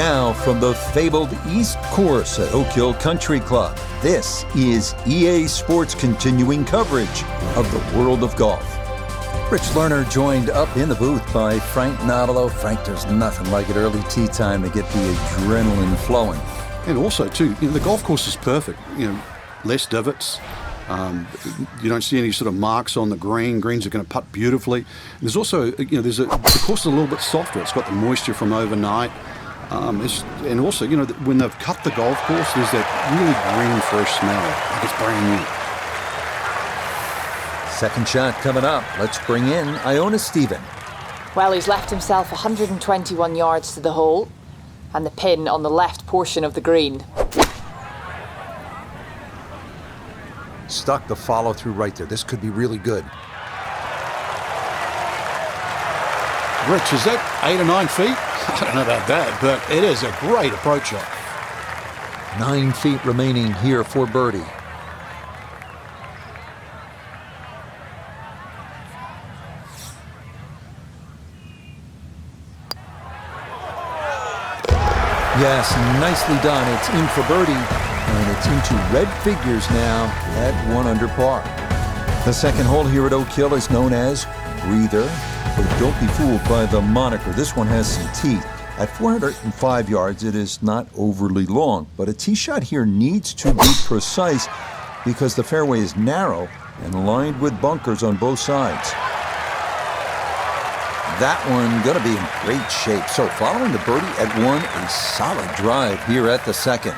Now from the fabled East Course at Oak Hill Country Club, this is EA Sports' continuing coverage of the world of golf. Rich Lerner joined up in the booth by Frank Nobilo. Frank, there's nothing like it early tee time to get the adrenaline flowing. And also, too, the golf course is perfect. Less divots. You don't see any sort of marks on the green. Greens are going to putt beautifully. There's also, the course is a little bit softer. It's got the moisture from overnight. And also, when they've cut the golf course, there's that really green, fresh smell. Like it's brand new. Second shot coming up. Let's bring in Iona Stephen. Well, he's left himself 121 yards to the hole and the pin on the left portion of the green. Stuck the follow through right there. This could be really good. Rich, is that 8 or 9 feet? I don't know about that, but it is a great approach shot. 9 feet remaining here for birdie. Yes, nicely done. It's in for birdie, and it's into red figures now at 1 under par. The second hole here at Oak Hill is known as Breather, but don't be fooled by the moniker. This one has some teeth. At 405 yards, it is not overly long, but a tee shot here needs to be precise because the fairway is narrow and lined with bunkers on both sides. That one going to be in great shape. So following the birdie at 1, a solid drive here at the second.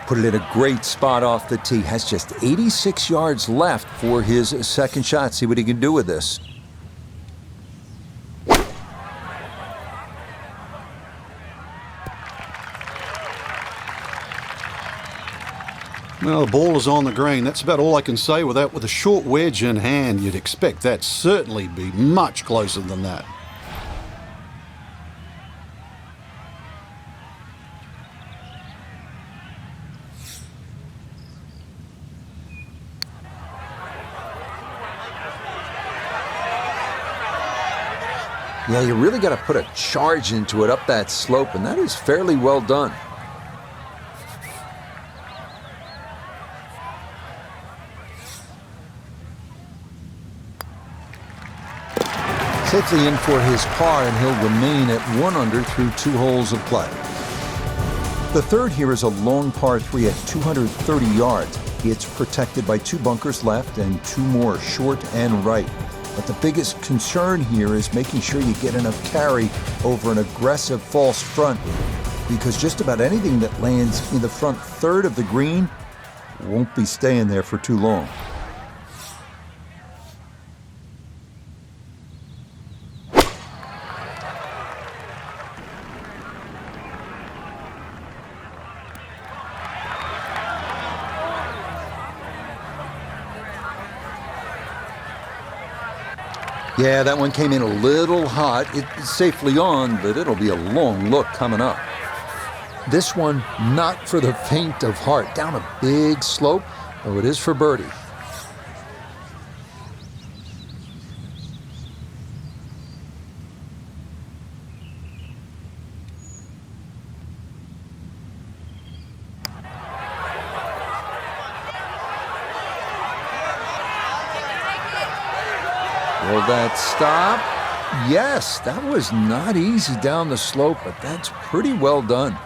Put it in a great spot off the tee. Has just 86 yards left for his second shot. See what he can do with this. Well, the ball is on the green. That's about all I can say with that. With a short wedge in hand, you'd expect that certainly be much closer than that. Yeah, you really got to put a charge into it up that slope, and that is fairly well done. Safely in for his par, and he'll remain at 1 under through 2 holes of play. The third here is a long par 3 at 230 yards. It's protected by 2 bunkers left and 2 more short and right. But the biggest concern here is making sure you get enough carry over an aggressive false front, because just about anything that lands in the front third of the green won't be staying there for too long. Yeah, that one came in a little hot. It's safely on, but it'll be a long look coming up. This one, not for the faint of heart. Down a big slope, though it is for birdie. Will that stop? Yes, that was not easy down the slope, but that's pretty well done.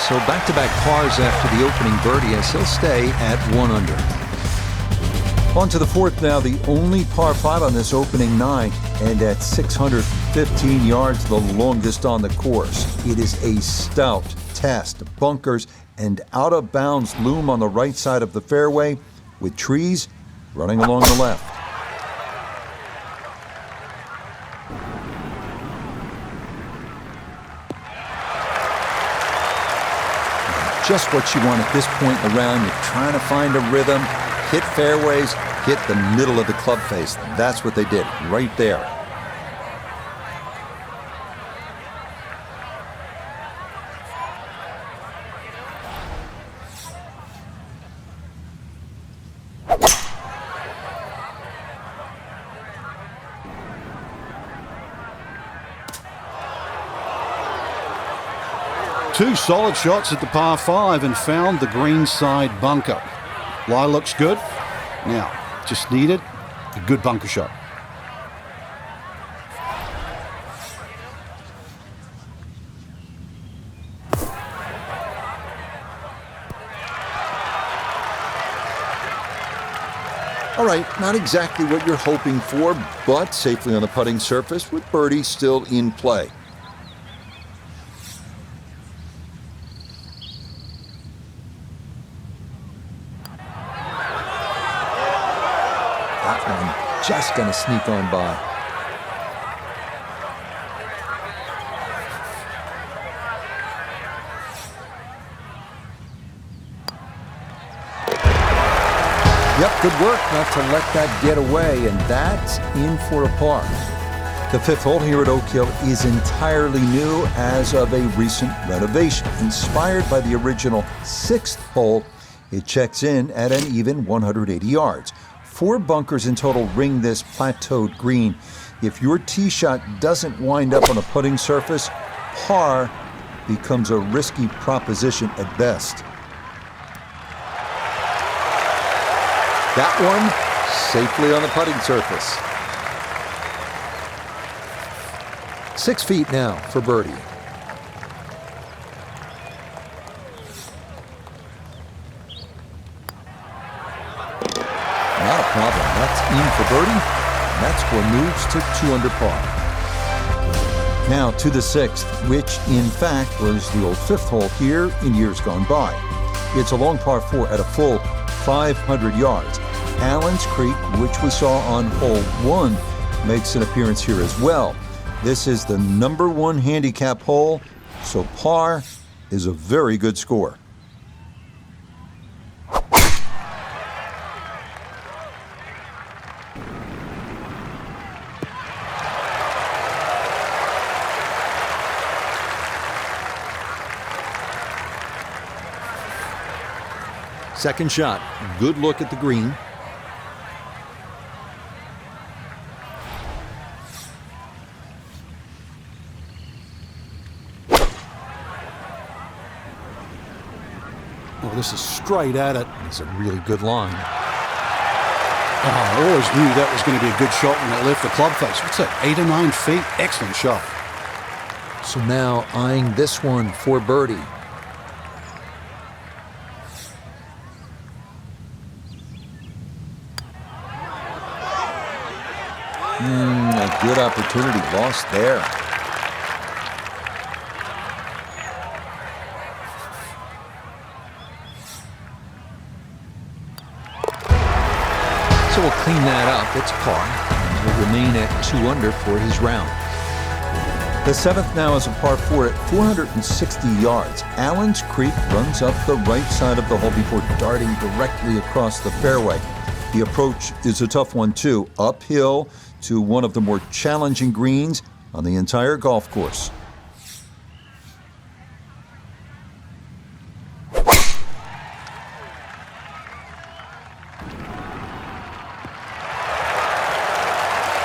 So back-to-back pars after the opening birdie as he'll stay at 1 under. On to the fourth now, the only par 5 on this opening 9, and at 615 yards, the longest on the course. It is a stout test. Bunkers and out-of-bounds loom on the right side of the fairway, with trees running along the left. Just what you want at this point in the round. You're trying to find a rhythm, hit fairways, hit the middle of the club face. That's what they did right there. Two solid shots at the par 5 and found the greenside bunker. Lie looks good. Now, just needed a good bunker shot. All right, not exactly what you're hoping for, but safely on the putting surface with birdie still in play. That one just going to sneak on by. Yep, good work not to let that get away, and that's in for a par. The 5th hole here at Oak Hill is entirely new as of a recent renovation. Inspired by the original 6th hole, it checks in at an even 180 yards. 4 bunkers in total ring this plateaued green. If your tee shot doesn't wind up on a putting surface, par becomes a risky proposition at best. That one safely on the putting surface. 6 feet now for birdie. Not a problem. That's in for birdie. And that score moves to 2 under par. Now to the 6th, which in fact was the old 5th hole here in years gone by. It's a long par 4 at a full 500 yards. Allen's Creek, which we saw on hole 1, makes an appearance here as well. This is the number 1 handicap hole, so par is a very good score. Second shot, good look at the green. Oh, this is straight at it. It's a really good line. Oh, I always knew that was going to be a good shot when it left the club face. What's that, 8 or 9 feet? Excellent shot. So now eyeing this one for birdie. A good opportunity lost there. So we'll clean that up. It's par, and will remain at 2 under for his round. The 7th now is a par 4 at 460 yards. Allen's Creek runs up the right side of the hole before darting directly across the fairway. The approach is a tough one too, uphill to one of the more challenging greens on the entire golf course.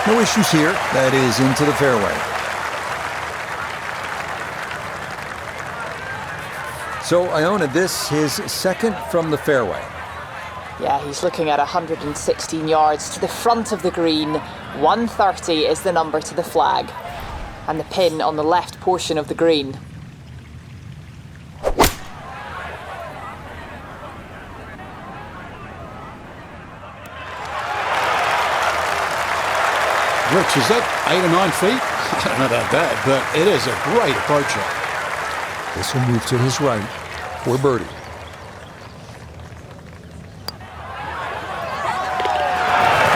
No issues here. That is into the fairway. So Iona, this his second from the fairway. Yeah, he's looking at 116 yards to the front of the green. 130 is the number to the flag. And the pin on the left portion of the green. Rich, is that 8 or 9 feet? I don't know about that, but it is a great approach shot. This will move to his right for birdie.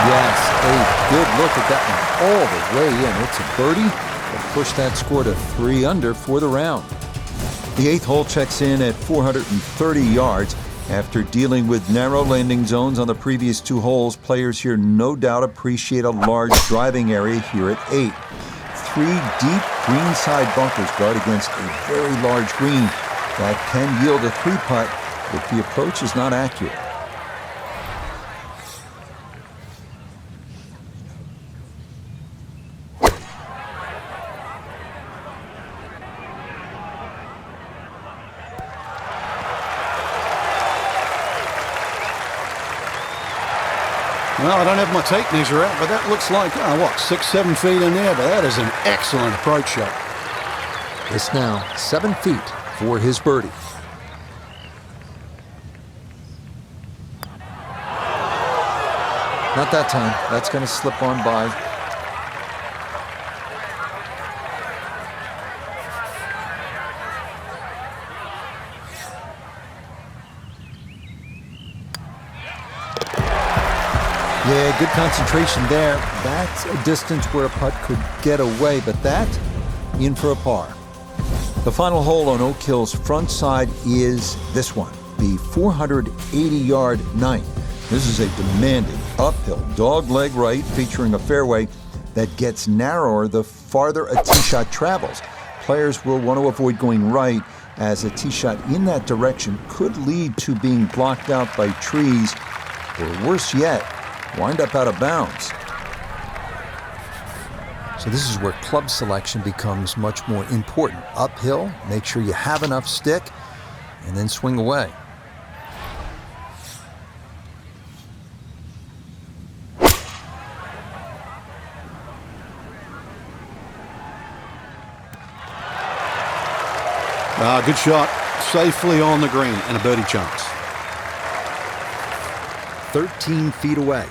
Yes, a good look at that one all the way in. It's a birdie. Will push that score to 3 under for the round. The 8th hole checks in at 430 yards. After dealing with narrow landing zones on the previous 2 holes, players here no doubt appreciate a large driving area here at 8. 3 deep greenside bunkers guard against a very large green that can yield a 3-putt if the approach is not accurate. Well, I don't have my tape measure out, but that looks like, 6-7 feet in there, but that is an excellent approach shot. It's now 7 feet for his birdie. Not that time. That's going to slip on by. Yeah, good concentration there. That's a distance where a putt could get away, but that in for a par. The final hole on Oak Hill's front side is this one, the 480-yard ninth. This is a demanding uphill dogleg right featuring a fairway that gets narrower the farther a tee shot travels. Players will want to avoid going right, as a tee shot in that direction could lead to being blocked out by trees, or worse yet, wind up out of bounds. So this is where club selection becomes much more important. Uphill, make sure you have enough stick, and then swing away. Good shot. Safely on the green and a birdie chance. 13 feet away.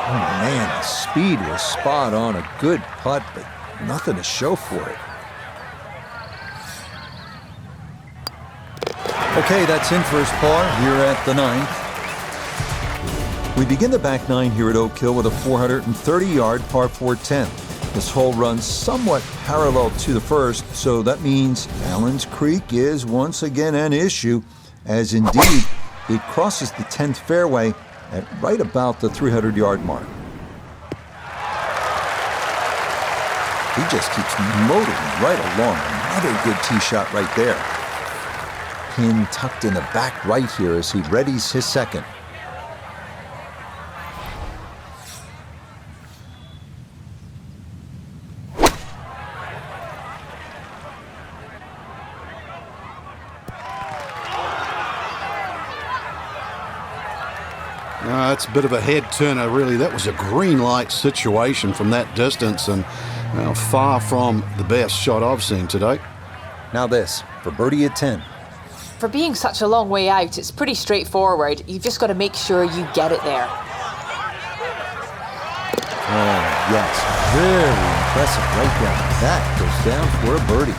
Oh man, the speed was spot on. A good putt, but nothing to show for it. Okay, that's in for his par here at the ninth. We begin the back nine here at Oak Hill with a 430-yard par 4-10. This hole runs somewhat parallel to the first, so that means Allen's Creek is once again an issue, as indeed it crosses the 10th fairway at right about the 300-yard mark. He just keeps motoring right along. Another good tee shot right there. Pin tucked in the back right here as he readies his second. That's a bit of a head turner, really. That was a green light situation from that distance, and far from the best shot I've seen today. Now this, for birdie at 10. For being such a long way out, it's pretty straightforward. You've just got to make sure you get it there. Oh, yes. Very impressive right down. That goes down for a birdie.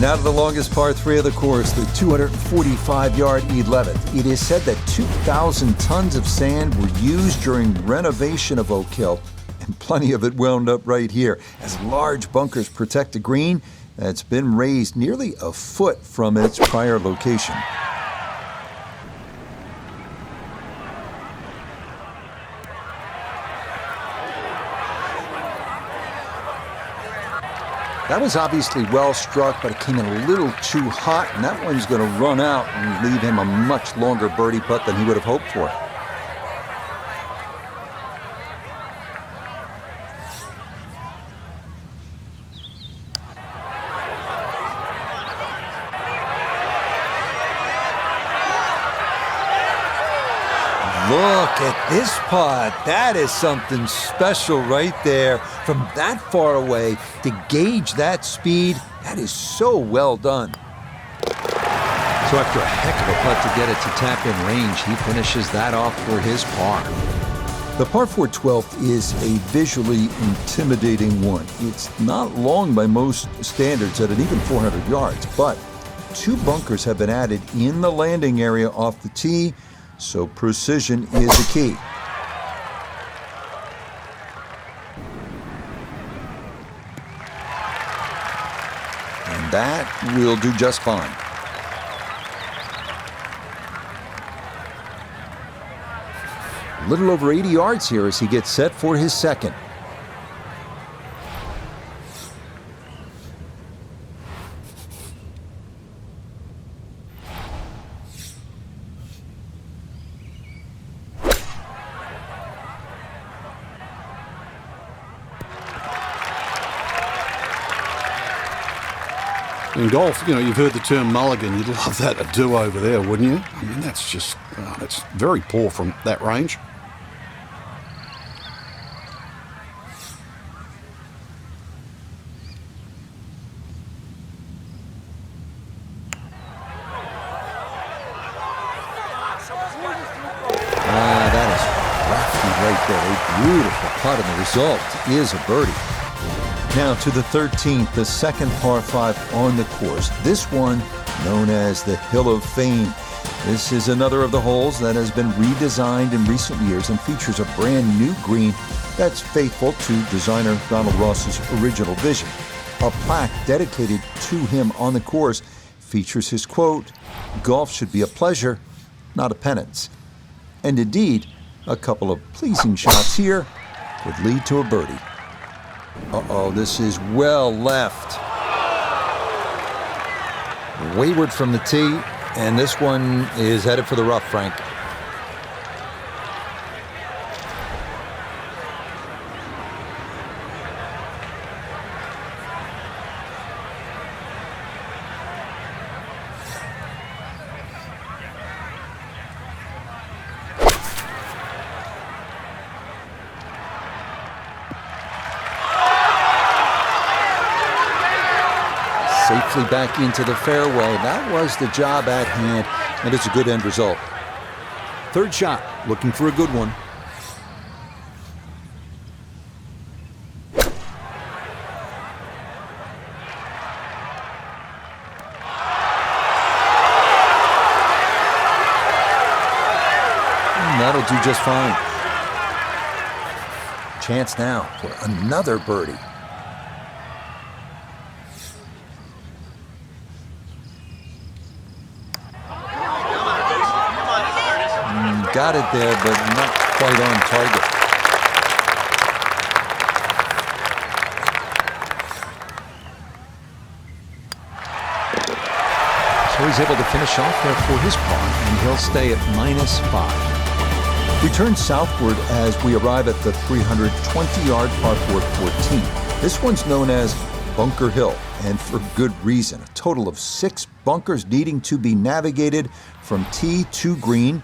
Now to the longest par 3 of the course, the 245-yard 11th. It is said that 2,000 tons of sand were used during renovation of Oak Hill, and plenty of it wound up right here, as large bunkers protect the green that's been raised nearly a foot from its prior location. That was obviously well struck, but it came in a little too hot, and that one's going to run out and leave him a much longer birdie putt than he would have hoped for. Look at this putt. That is something special right there. From that far away to gauge that speed, that is so well done. So after a heck of a putt to get it to tap in range, he finishes that off for his par. The par 4 12th is a visually intimidating one. It's not long by most standards at an even 400 yards, but 2 bunkers have been added in the landing area off the tee, so precision is the key. And that will do just fine. A little over 80 yards here as he gets set for his second. In golf, you know, you've heard the term mulligan. You'd love that, a do-over there, wouldn't you? I mean, that's just, that's very poor from that range. That is crafty right there. A beautiful putt, and the result is a birdie. Now to the 13th, the second par 5 on the course. This one known as the Hill of Fame. This is another of the holes that has been redesigned in recent years and features a brand new green that's faithful to designer Donald Ross's original vision. A plaque dedicated to him on the course features his quote, "Golf should be a pleasure, not a penance." And indeed, a couple of pleasing shots here would lead to a birdie. Uh-oh, this is well left. Wayward from the tee, and this one is headed for the rough, Frank. Safely back into the fairway. That was the job at hand, and it's a good end result. Third shot, looking for a good one. And that'll do just fine. Chance now for another birdie. Got it there, but not quite on target. So he's able to finish off there for his par, and he'll stay at -5. We turn southward as we arrive at the 320-yard par 4 14. This one's known as Bunker Hill, and for good reason. A total of 6 bunkers needing to be navigated from tee to green.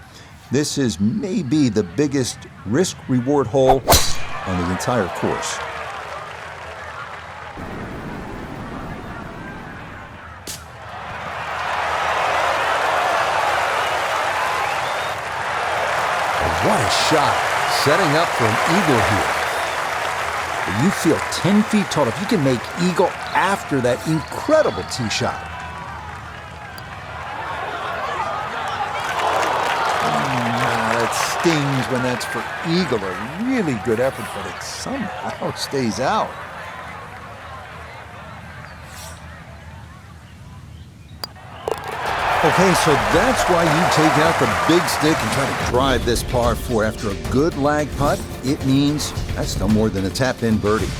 This is maybe the biggest risk-reward hole on the entire course. What a shot, setting up for an eagle here. You feel 10 feet tall if you can make eagle after that incredible tee shot. Stings when that's for eagle. A really good effort, but it somehow stays out. Okay, so that's why you take out the big stick and try to drive this par 4. After a good lag putt, it means that's no more than a tap-in birdie.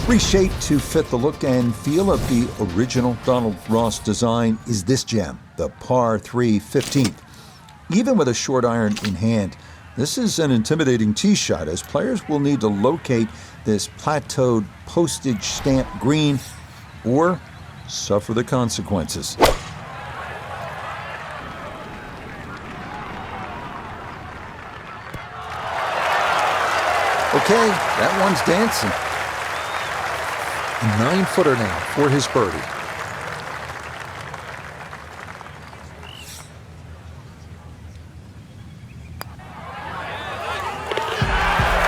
Reshaped to fit the look and feel of the original Donald Ross design is this gem, the par 3 15th. Even with a short iron in hand, this is an intimidating tee shot as players will need to locate this plateaued postage stamp green or suffer the consequences. Okay, that one's dancing. A 9-footer now for his birdie.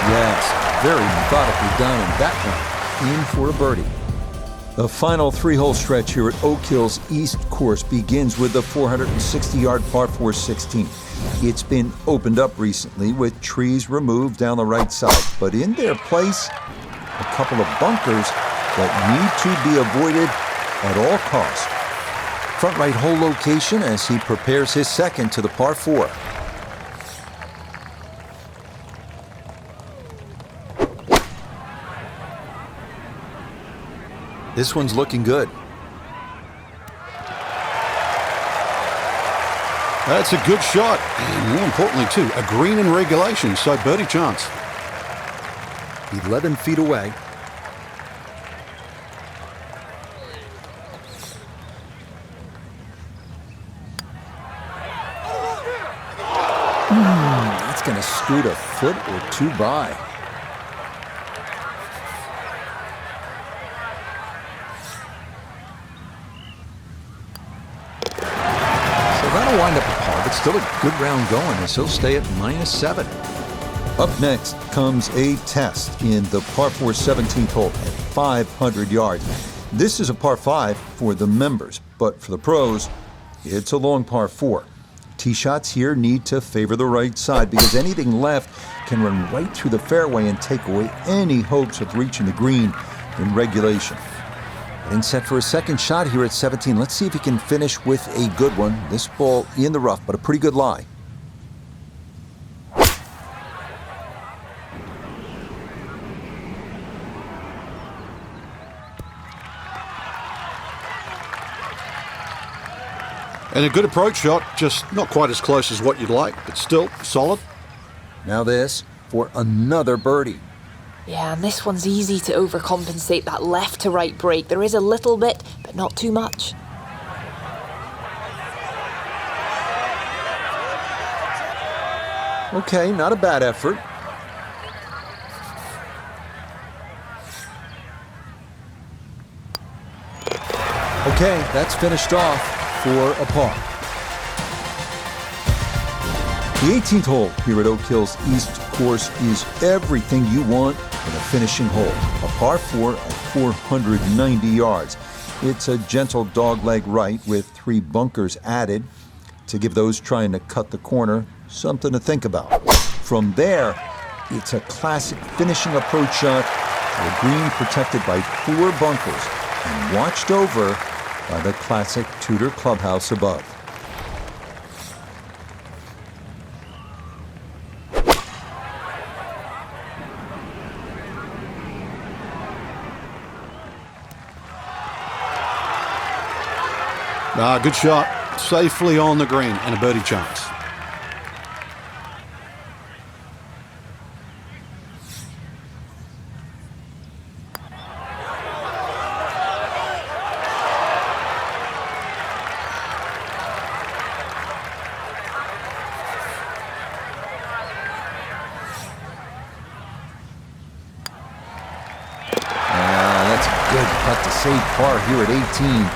Yes, very methodically done, and that one in for a birdie. The final 3-hole stretch here at Oak Hill's East Course begins with the 460-yard par 4 16. It's been opened up recently with trees removed down the right side, but in their place, a couple of bunkers that need to be avoided at all costs. Front right hole location as he prepares his second to the par 4. This one's looking good. That's a good shot, and more importantly too, a green in regulation, so birdie chance. 11 feet away. going to scoot a foot or two by. So that'll wind up a par, but still a good round going as he'll stay at -7. Up next comes a test in the par 4 17th hole at 500 yards. This is a par 5 for the members, but for the pros, it's a long par 4. Tee shots here need to favor the right side because anything left can run right through the fairway and take away any hopes of reaching the green in regulation. Getting set for a second shot here at 17. Let's see if he can finish with a good one. This ball in the rough, but a pretty good lie. And a good approach shot, just not quite as close as what you'd like, but still solid. Now this for another birdie. Yeah, and this one's easy to overcompensate that left to right break. There is a little bit, but not too much. Okay, not a bad effort. Okay, that's finished off for a par. The 18th hole here at Oak Hill's East Course is everything you want in a finishing hole. A par 4 at 490 yards. It's a gentle dogleg right with 3 bunkers added to give those trying to cut the corner something to think about. From there, it's a classic finishing approach shot to a green protected by 4 bunkers and watched over by the classic Tudor clubhouse above. Good shot. Safely on the green and a birdie chance. That's a good putt to save par here at 18.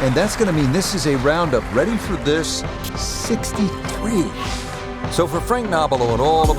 And that's going to mean this is a roundup ready for this 63. So for Frank Nobilo and all of